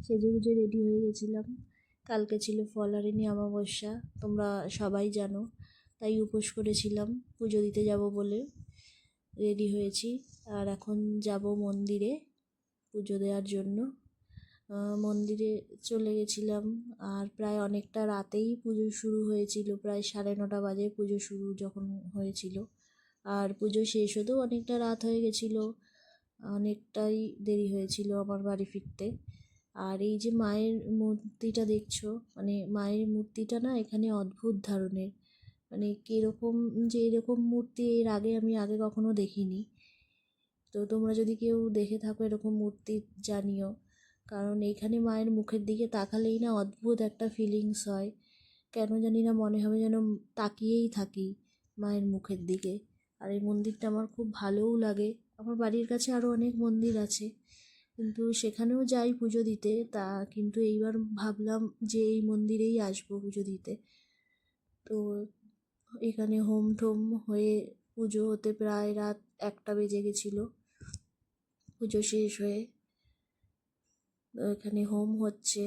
সেজেগুজে ready হয়ে গেছিলাম। কালকে ছিল ফলহারিণী অমাবস্যা, তোমরা সবাই জানো, তাই উপোস করেছিলাম পুজো দিতে যাব বলে রেডি হয়েছি। আর এখন যাব মন্দিরে পুজো দেওয়ার জন্য। মন্দিরে চলে গেছিলাম, আর প্রায় অনেকটা রাতেই পুজো শুরু হয়েছিল, প্রায় 9:30 বাজে পুজো শুরু যখন হয়েছিল। আর পুজো শেষ হতেও অনেকটা রাত হয়ে গেছিলো, অনেকটাই দেরি হয়েছিল আমার বাড়ি ফিরতে। আর এই যে মায়ের মূর্তিটা দেখছো, মানে মায়ের মূর্তিটা না এখানে অদ্ভুত ধরনের, মানে কীরকম যে এরকম মূর্তি এর আগে আমি কখনো দেখিনি। তো তোমরা যদি কেউ দেখে থাকো এরকম মূর্তি জানিও, কারণ এইখানে মায়ের মুখের দিকে তাকালেই না অদ্ভুত একটা ফিলিংস হয়, কেন জানি না মনে হবে যেন তাকিয়েই থাকি মায়ের মুখের দিকে। আর এই মন্দিরটা আমার খুব ভালোও লাগে। আমার বাড়ির কাছে আরও অনেক মন্দির আছে, কিন্তু সেখানেও যাই পুজো দিতে, কিন্তু এইবার ভাবলাম যে এই মন্দিরেই আসবো পুজো দিতে। তো এখানে হোম টোম হয়ে পুজো হতে প্রায় রাত 1টা বেজে গেছিলো। পুজো শেষ হয়ে এখানে হোম হচ্ছে,